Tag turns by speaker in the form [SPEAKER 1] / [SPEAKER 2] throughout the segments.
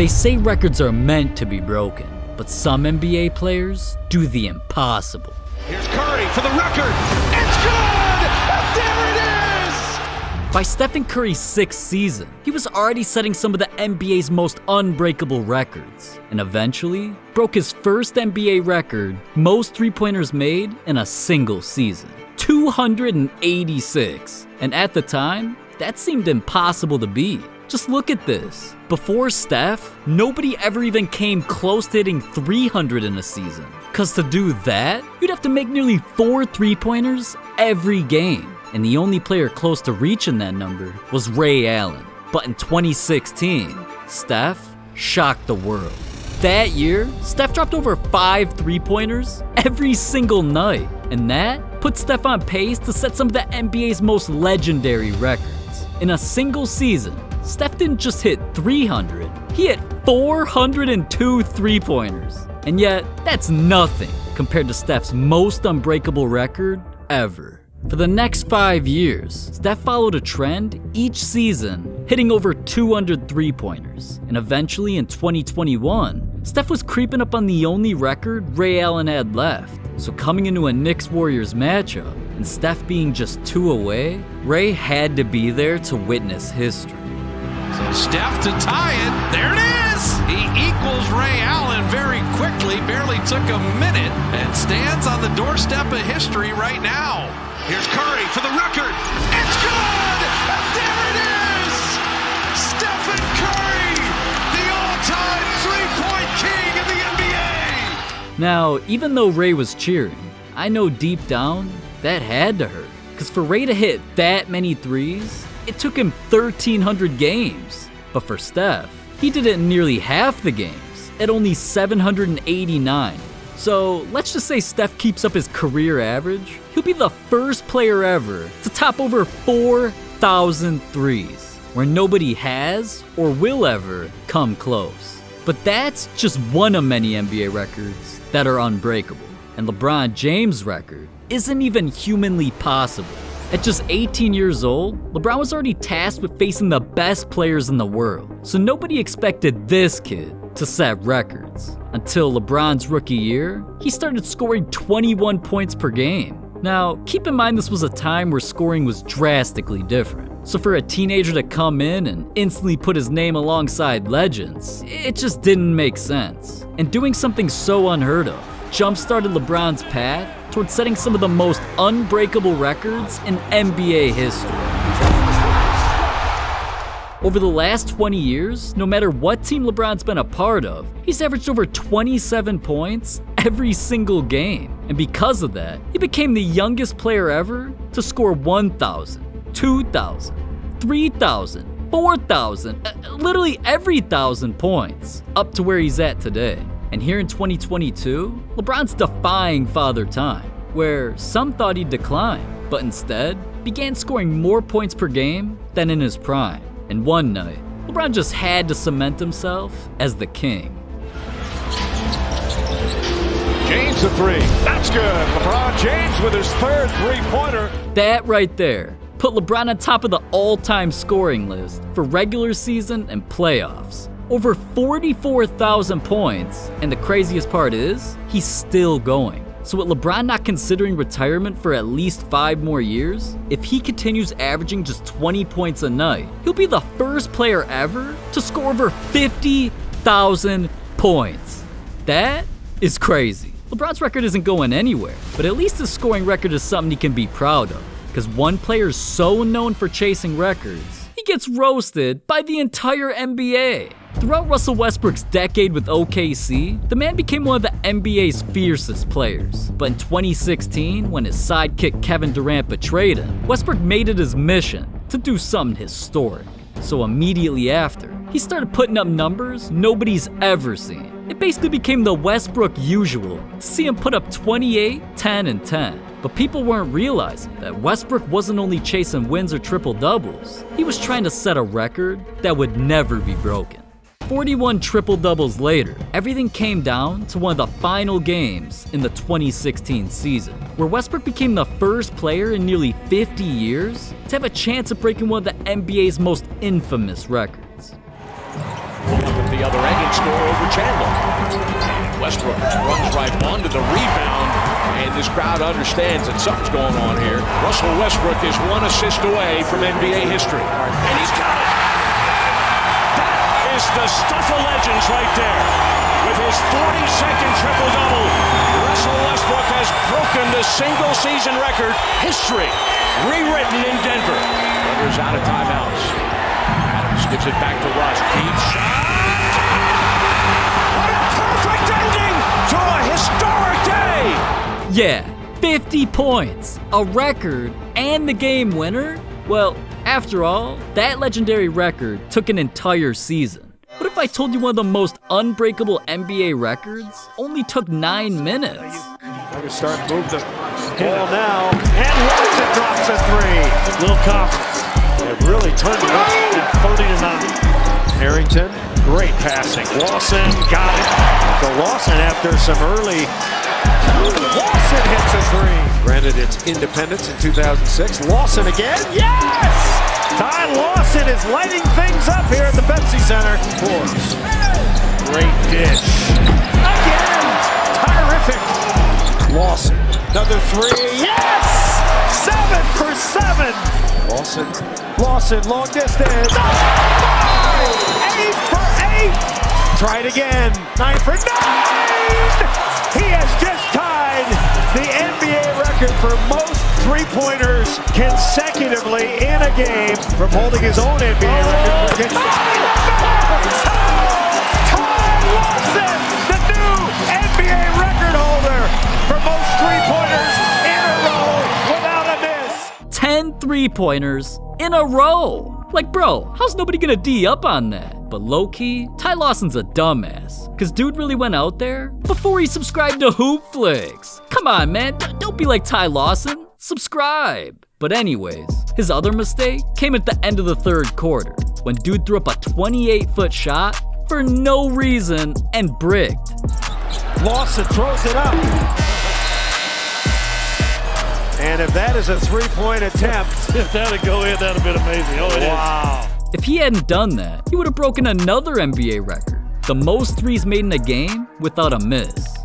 [SPEAKER 1] They say records are meant to be broken, but some NBA players do the impossible.
[SPEAKER 2] Here's Curry for the record. It's good! And there it is!
[SPEAKER 1] By Steph Curry's 6th season, he was already setting some of the NBA's most unbreakable records, and eventually broke his first NBA record, most three-pointers made in a single season. 286. And at the time, that seemed impossible to beat. Just look at this. Before Steph, nobody ever even came close to hitting 300 in a season. Cause to do that, you'd have to make nearly 4 three-pointers every game. And the only player close to reaching that number was Ray Allen. But in 2016, Steph shocked the world. That year, Steph dropped over 5 three-pointers every single night. And that put Steph on pace to set some of the NBA's most legendary records. In a single season, Steph didn't just hit 300, he hit 402 three-pointers. And yet, that's nothing compared to Steph's most unbreakable record ever. For the next 5 years, Steph followed a trend each season, hitting over 200 three-pointers. And eventually in 2021, Steph was creeping up on the only record Ray Allen had left. So coming into a Knicks-Warriors matchup, and Steph being just 2 away, Ray had to be there to witness history.
[SPEAKER 2] So Steph to tie it. There it is! He equals Ray Allen very quickly, barely took a minute, and stands on the doorstep of history right now. Here's Curry for the record. It's good! And there it is! Stephen Curry, the all-time three-point king of the NBA!
[SPEAKER 1] Now, even though Ray was cheering, I know deep down that had to hurt. Because for Ray to hit that many threes, it took him 1,300 games. But for Steph, he did it in nearly half the games, at only 789. So let's just say Steph keeps up his career average, he'll be the first player ever to top over 4,000 threes, where nobody has or will ever come close. But that's just one of many NBA records that are unbreakable. And LeBron James' record isn't even humanly possible. At just 18 years old, LeBron was already tasked with facing the best players in the world. So nobody expected this kid to set records. Until LeBron's rookie year, he started scoring 21 points per game. Now, keep in mind this was a time where scoring was drastically different. So for a teenager to come in and instantly put his name alongside legends, it just didn't make sense. And doing something so unheard of jump-started LeBron's path towards setting some of the most unbreakable records in NBA history. Over the last 20 years, no matter what team LeBron's been a part of, he's averaged over 27 points every single game. And because of that, he became the youngest player ever to score 1,000, 2,000, 3,000, 4,000, literally every 1,000 points, up to where he's at today. And here in 2022, LeBron's defying Father Time, where some thought he'd decline, but instead began scoring more points per game than in his prime. And one night, LeBron just had to cement himself as the king.
[SPEAKER 3] James a three. That's good. LeBron James with his 3rd three-pointer.
[SPEAKER 1] That right there put LeBron on top of the all-time scoring list for regular season and playoffs. Over 44,000 points, and the craziest part is, he's still going. So with LeBron not considering retirement for at least 5 more years, if he continues averaging just 20 points a night, he'll be the first player ever to score over 50,000 points. That is crazy. LeBron's record isn't going anywhere, but at least his scoring record is something he can be proud of. Because one player's so known for chasing records, he gets roasted by the entire NBA. Throughout Russell Westbrook's decade with OKC, the man became one of the NBA's fiercest players. But in 2016, when his sidekick Kevin Durant betrayed him, Westbrook made it his mission to do something historic. So immediately after, he started putting up numbers nobody's ever seen. It basically became the Westbrook usual to see him put up 28, 10, and 10. But people weren't realizing that Westbrook wasn't only chasing wins or triple-doubles, he was trying to set a record that would never be broken. 41 triple-doubles later, everything came down to one of the final games in the 2016 season, where Westbrook became the first player in nearly 50 years to have a chance of breaking one of the NBA's most infamous records.
[SPEAKER 3] At the the other end and score over Chandler. And Westbrook runs right onto the rebound, and this crowd understands that something's going on here. Russell Westbrook is one assist away from NBA history. And he's got it! That is the stuff of legends right there. With his 42nd triple-double, Russell Westbrook has broken the single-season record. History rewritten in Denver. Denver's out of timeouts. Adams gives it back to Russ. Deep shot. What a perfect ending to a historic day!
[SPEAKER 1] Yeah, 50 points, a record, and the game winner? Well, after all, that legendary record took an entire season. What if I told you one of the most unbreakable NBA records only took 9 minutes?
[SPEAKER 3] They're starting to move the ball now, and Lawson drops a three.
[SPEAKER 4] Little confidence.
[SPEAKER 3] They've really turned it up.
[SPEAKER 4] 30-9.
[SPEAKER 3] Harrington, great passing. Lawson got it. So Lawson, after some early, Lawson hits a three. Granted, it's independence in 2006. Lawson again. Yes! Ty Lawson is lighting things up here at the Pepsi Center. Forbes. Great dish. Again! Terrific. Lawson. Another three. Yes! 7 for 7. Lawson, long distance. 8 for 8. Try it again. 9 for 9. He has just tied the NBA record for most three-pointers consecutively in a game from holding his own NBA record. Ty Lawson, the new NBA record holder for most three-pointers in a row without a miss.
[SPEAKER 1] 10 three-pointers in a row. Like, bro, how's nobody gonna D up on that? But low-key, Ty Lawson's a dumbass. Cause dude really went out there before he subscribed to HoopFlix. Come on, man, don't be like Ty Lawson. Subscribe. But anyways, his other mistake came at the end of the third quarter when dude threw up a 28-foot shot for no reason and bricked.
[SPEAKER 3] Lawson throws it up. And if that is a three-point attempt,
[SPEAKER 4] If that'd go in, that'd have been amazing. Oh, it
[SPEAKER 3] wow.
[SPEAKER 1] If he hadn't done that, he would have broken another NBA record. The most threes made in a game without a miss.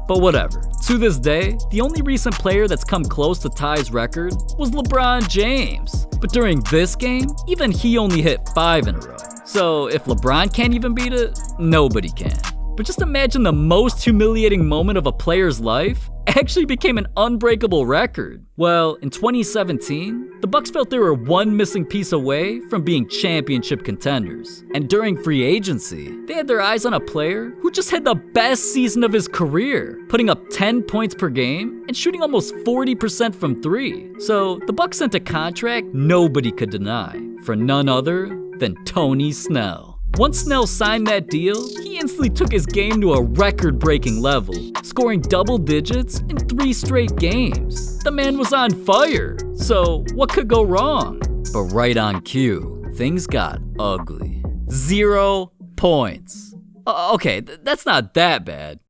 [SPEAKER 1] But whatever. To this day, the only recent player that's come close to Ty's record was LeBron James. But during this game, even he only hit 5 in a row. So if LeBron can't even beat it, nobody can. But just imagine the most humiliating moment of a player's life actually became an unbreakable record. Well, in 2017, the Bucks felt they were one missing piece away from being championship contenders. And during free agency, they had their eyes on a player who just had the best season of his career, putting up 10 points per game and shooting almost 40% from 3. So the Bucks sent a contract nobody could deny for none other than Tony Snell. Once Snell signed that deal, he instantly took his game to a record-breaking level, scoring double digits in 3 straight games. The man was on fire, so what could go wrong? But right on cue, things got ugly. 0 points. Okay, that's not that bad.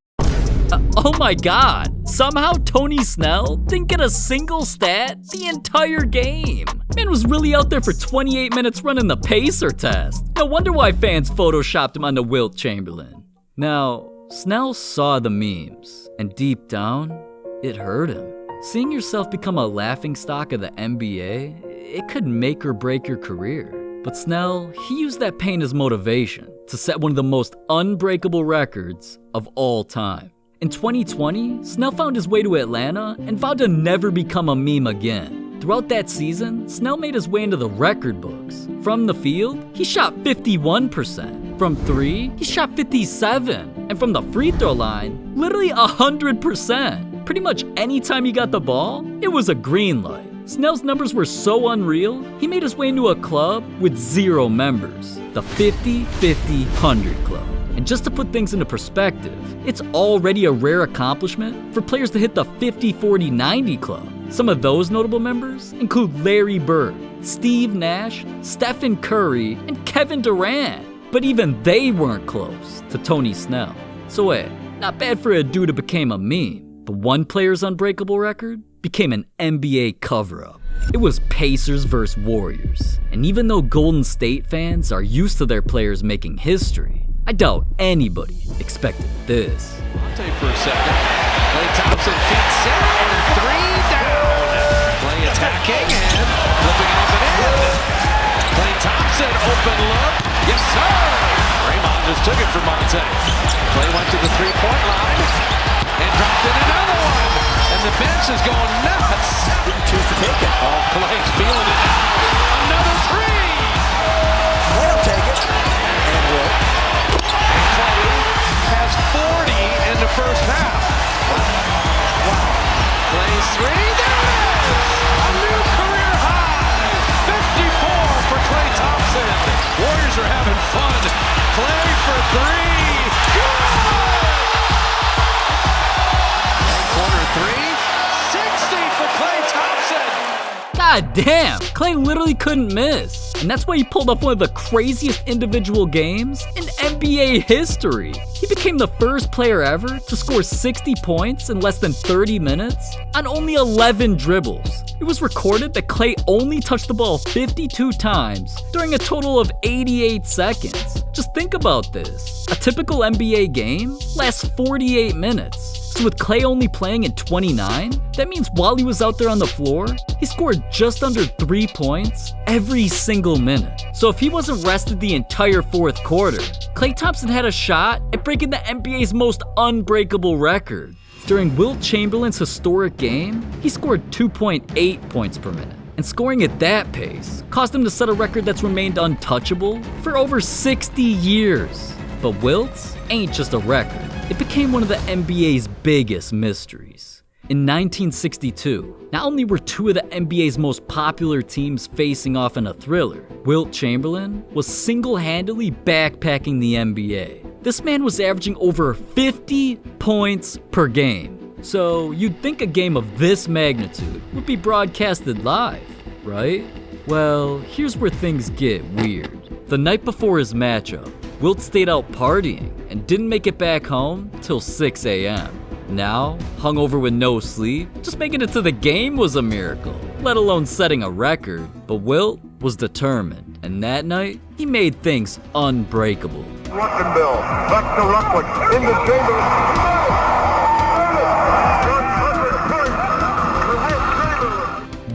[SPEAKER 1] Oh my god, somehow Tony Snell didn't get a single stat the entire game. Man was really out there for 28 minutes running the pacer test. No wonder why fans photoshopped him onto Wilt Chamberlain. Now, Snell saw the memes, and deep down, it hurt him. Seeing yourself become a laughingstock of the NBA, it could make or break your career. But Snell, he used that pain as motivation to set one of the most unbreakable records of all time. In 2020, Snell found his way to Atlanta and vowed to never become a meme again. Throughout that season, Snell made his way into the record books. From the field, he shot 51%. From 3, he shot 57%. And from the free throw line, literally 100%. Pretty much anytime he got the ball, it was a green light. Snell's numbers were so unreal, he made his way into a club with 0 members, the 50-50-100 Club. And just to put things into perspective, it's already a rare accomplishment for players to hit the 50-40-90 Club. Some of those notable members include Larry Bird, Steve Nash, Stephen Curry, and Kevin Durant. But even they weren't close to Tony Snell. So wait, not bad for a dude who became a meme. But one player's unbreakable record became an NBA cover-up. It was Pacers versus Warriors. And even though Golden State fans are used to their players making history, I doubt anybody expected this.
[SPEAKER 2] For a second. Klay Thompson feeds set and 3 down. Klay attacking and flipping it up and in. Klay Thompson, open look. Yes, sir. Raymond just took it for Monte. Klay went to the 3-point line and dropped in another one. And the bench is going nuts.
[SPEAKER 3] Didn't choose to take it.
[SPEAKER 2] Oh, Klay's feeling it now. Another 3.
[SPEAKER 3] He'll take it. And will.
[SPEAKER 2] And Klay has 40 in the first half. Wow. Klay's 3. There it is! A new career high. 54 for Klay Thompson. Warriors are having fun. Klay for 3. Good! Corner 3. 60 for Klay Thompson.
[SPEAKER 1] God damn, Klay literally couldn't miss. And that's why he pulled off one of the craziest individual games in NBA history. He became the first player ever to score 60 points in less than 30 minutes on only 11 dribbles. It was recorded that Klay only touched the ball 52 times during a total of 88 seconds. Just think about this. A typical NBA game lasts 48 minutes. So with Klay only playing in 29, that means while he was out there on the floor, he scored just under 3 points every single minute. So if he wasn't rested the entire fourth quarter, Klay Thompson had a shot at breaking the NBA's most unbreakable record. During Wilt Chamberlain's historic game, he scored 2.8 points per minute. And scoring at that pace caused him to set a record that's remained untouchable for over 60 years. But Wilt's ain't just a record. It became one of the NBA's biggest mysteries. In 1962, not only were two of the NBA's most popular teams facing off in a thriller, Wilt Chamberlain was single-handedly backpacking the NBA. This man was averaging over 50 points per game. So you'd think a game of this magnitude would be broadcasted live, right? Well, here's where things get weird. The night before his matchup, Wilt stayed out partying and didn't make it back home till 6 a.m. Now, hungover with no sleep, just making it to the game was a miracle, let alone setting a record. But Wilt was determined, and that night, he made things unbreakable.
[SPEAKER 5] Ruckenbill, back to Ruckwick, into Chamberlain.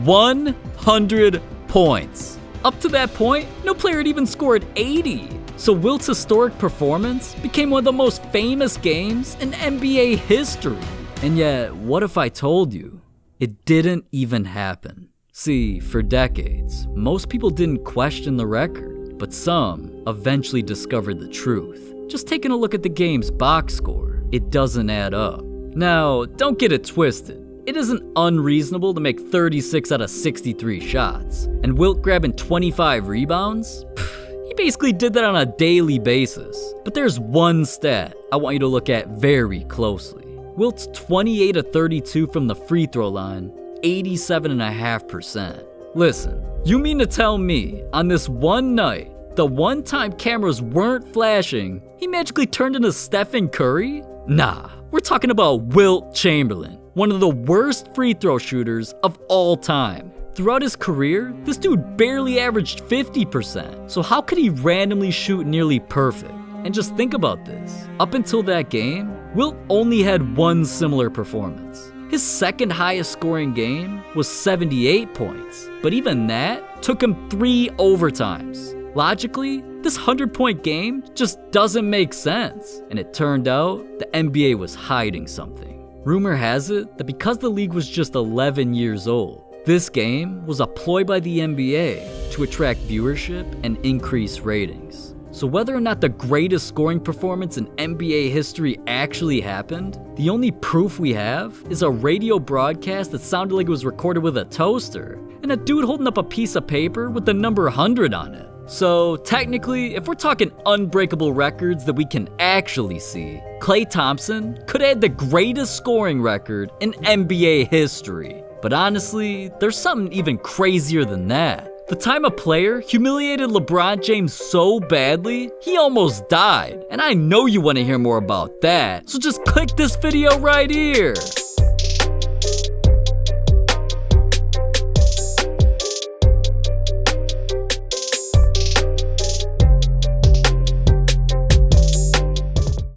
[SPEAKER 1] 100 points. Up to that point, no player had even scored 80. So Wilt's historic performance became one of the most famous games in NBA history. And yet, what if I told you it didn't even happen? See, for decades, most people didn't question the record, but some eventually discovered the truth. Just taking a look at the game's box score, it doesn't add up. Now, don't get it twisted. It isn't unreasonable to make 36 out of 63 shots. And Wilt grabbing 25 rebounds? He basically did that on a daily basis. But there's one stat I want you to look at very closely. Wilt's 28 of 32 from the free throw line, 87.5%. Listen, you mean to tell me on this one night, the one time cameras weren't flashing, he magically turned into Stephen Curry? Nah, we're talking about Wilt Chamberlain, one of the worst free throw shooters of all time. Throughout his career, this dude barely averaged 50%. So how could he randomly shoot nearly perfect? And just think about this. Up until that game, Wilt only had one similar performance. His second highest scoring game was 78 points. But even that took him 3 overtimes. Logically, this 100-point game just doesn't make sense. And it turned out the NBA was hiding something. Rumor has it that because the league was just 11 years old, this game was a ploy by the NBA to attract viewership and increase ratings. So whether or not the greatest scoring performance in NBA history actually happened, the only proof we have is a radio broadcast that sounded like it was recorded with a toaster, and a dude holding up a piece of paper with the number 100 on it. So technically, if we're talking unbreakable records that we can actually see, Klay Thompson could add the greatest scoring record in NBA history. But honestly, there's something even crazier than that. The time a player humiliated LeBron James so badly, he almost died. And I know you want to hear more about that, so just click this video right here.